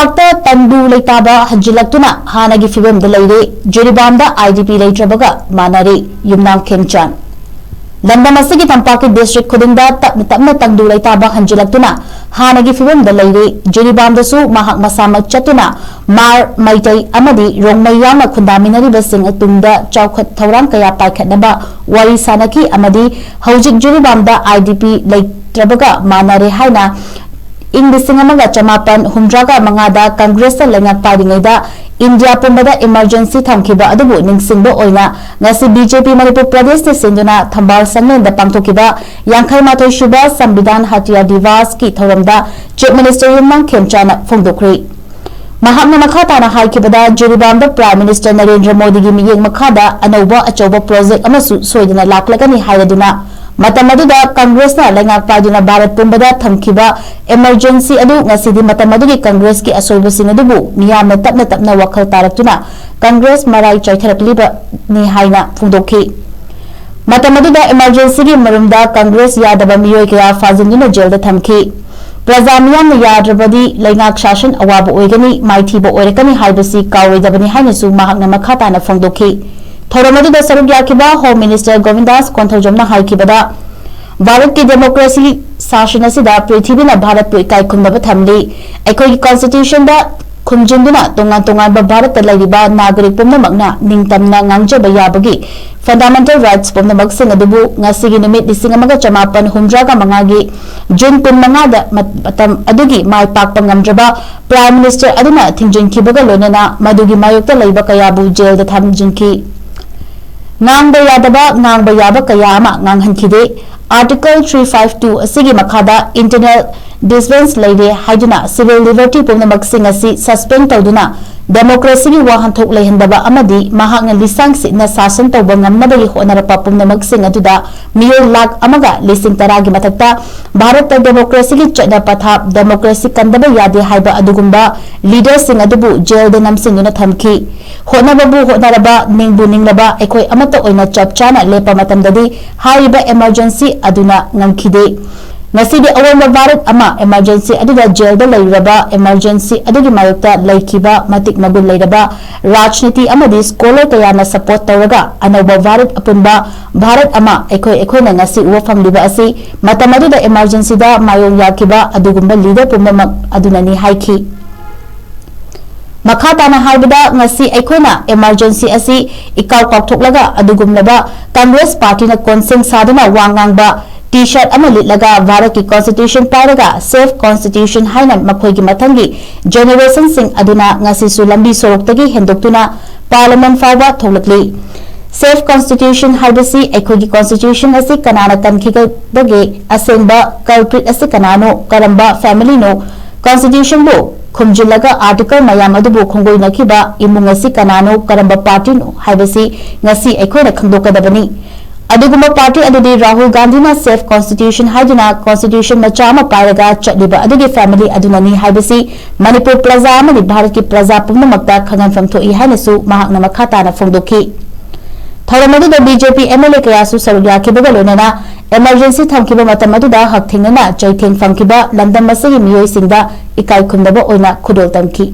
तंपाक्ता तंदू लेताबा हंजिलक्तुना हानागी फिवमदा लैरे जिरीबामदा IDP लेट्रबगा मानरे Yumnam खेमचान लंदम असगी तंपाकी district खुदिंगदा तपना तंदू लेताबा हंजिलक्तुना हानागी फिवमदा लैरे जिरीबामदसु महाक मसामक चतुना मार मैतै अमदी रोंगमै यावना खुंदामिनरिबसिंग तुंगदा चौखत थौराम कया पाइखतनबा वारी सानकी अमदी हौजिक जिरीबामदा IDP लेट्रबगा मानरे हाइना ing lisinga chamapan humdraga mangada Congress lengak paringaida India pumbada emergency thamkiba adubu ningsingba oina ngasi BJP Manipur Pradesh te sinduna thambal sangnenda pangthokiba yankhai mathoi shuba sambidan hatia divas ki thoramda Chief Minister Yumnang Khemchana phongdokri mahakna makhata na haikibada Jiribamda Prime Minister Narendra Modi gi miyeng makhada anauba achoba project amasu soidana laklagani haiduna मतमदुदा कांग्रेस ना लेंगाक पादुना Bharat पुंबदा थमखिबा emergency अदु ngасidi मतमदुगी Congress की असोइबसिंग अदुबु मियामना तपना तपना वखल तारक्तुना कांग्रेस मराई चाइथरकलिबा नि हाइना फुंदोखि मतमदुदा emergency की मरुमदा कांग्रेस यादव मियोय कया फाजिंदुना jail दा थमखि प्रजा मियामना याद्रबदी लेंगाक शासन अवाब ओइगनी माइथीबो ओइरकनी हाइबसी कावइदबनी हाइनसु महाकना मखाताना फुंदोखि थौरमदुदा सरुक याखिबा होम मिनिस्टर गोविंदास कोंथौजमना हाइखिबदा भारत की डेमोक्रेसी शासन असिदा पृथ्वीना भारत पु इकाई खुंदबा थमली अखोई कॉन्स्टिट्यूशन दा खुंजिंदुना तोंगान तोंगान भारत ता लैरिबा नागरिक पुमनमकना निंगतमना ngangjaba yabagi फंडामेंटल राइट्स पुमनमक सिंग अदुबु ngасigi नुमित लिसिंग अमगा चमापन हुमद्रागा मंगागी जून 15 दा मतम अदुगी माय पाकपा ngamdraba प्राइम मिनिस्टर अदुना थिंजिनखिबगा लोनना मदुगी मायोक्ता लैबा कयाबु जेल दा थमजिनखि नांगबा याबा कया अमा nganghанखिदे आर्टिकल 352 असिगी मखादा इंटरनल डिफेंस लेरे हाइदुना सिविल लिबर्टी पुमनमक सिंग असि सस्पेंड तौदुना डेमोक्रेसी की वाहनथोक लेहनदबा अमदी महाकना लिसांग सिना शासन तौबा ngamnabagi होनरपा पुमनमक सिंग अदुदा मियो लाख अमगा लिसिंग तरागी मथक्ता भारत डेमोक्रेसी की चना पथा डेमोक्रेसी कंदबा यादे हाइबा अदुगुंबा लीडर सिंग अदुबु जेल द नमसिंगुना थमखि होनबबु होनरबा निंगबु निंगलबा एखोय अमत ओइना चपचाना लेपा मतमददी हाइबा इमरजेंसी अदुना ngamkhide ngасidi awamba भारत अमा इमरजेंसी अदुदा जेल द लैरबा इमरजेंसी अदुगी मायोक्ता लैखिबा मतिक मगुल लैरबा राजनीति अमदी स्कॉलर कयाना सपोर्ट तौरगा अनौबा भारत अपुनबा भारत अमा एखोयना ngasi वफम लिबा असि मतम अदुदा इमरजेंसी दा मायोंग याखिबा अदुगुंबा लीडर पुमनमक अदुनानी हाइखि मखाताना हाइबदा ngasi एखोयना इमरजेंसी असि इकाव काउथोकलगा अदुगुमलबा कांग्रेस पार्टी ना कोनसेंग सादना वांगांगबा टी-शर्ट अमा लिटलगा भारत की कॉन्स्टिट्यूशन पारगा सेफ कॉन्स्टिट्यूशन हाइना मखोयगी मथंगी जनरेशन सिंग अदुना ngasisu lambi sorokतगी हेंदोक्तुना पार्लियामेंट फावबा थोलकली सेफ कॉन्स्टिट्यूशन हाइबसी एखोयगी कॉन्स्टिट्यूशन असि कनाना कनखिगदगे असेंबा कल्प्रिट असि कनानो करंबा फैमिली नो कॉन्स्टिट्यूशन बो खुमजिलगा आर्टिकल मयाम अदुबु खोंगोय नखिबा इमुंग असि कनानो करंबा पार्टी नो हाइबसी ngasi एखोयना खंदोकदबनी अदुगुम पार्टी अदुदी राहुल गांधी ना सेफ कॉन्स्टिट्यूशन हाइदुना कॉन्स्टिट्यूशन मचामा पायरगा चटलिबा अदुगी फैमिली अदुनानी हाइबसी मणिपुर प्रजा अमदी भारत की प्रजा पुमनमक्ता खंगनफम थोई हाइनसु महाकना मखाताना फोंदोखि थौरमदुदा बीजेपी एमएलए कयासु सरुयाखिबगा लोनना इमरजेंसी थमखिबा मतम अदुदा हकथिंगना चैथेंग फंखिबा लंदम मसगी मियोय सिंगदा इकाई खुंदबा ओइना खुदोल तमखि।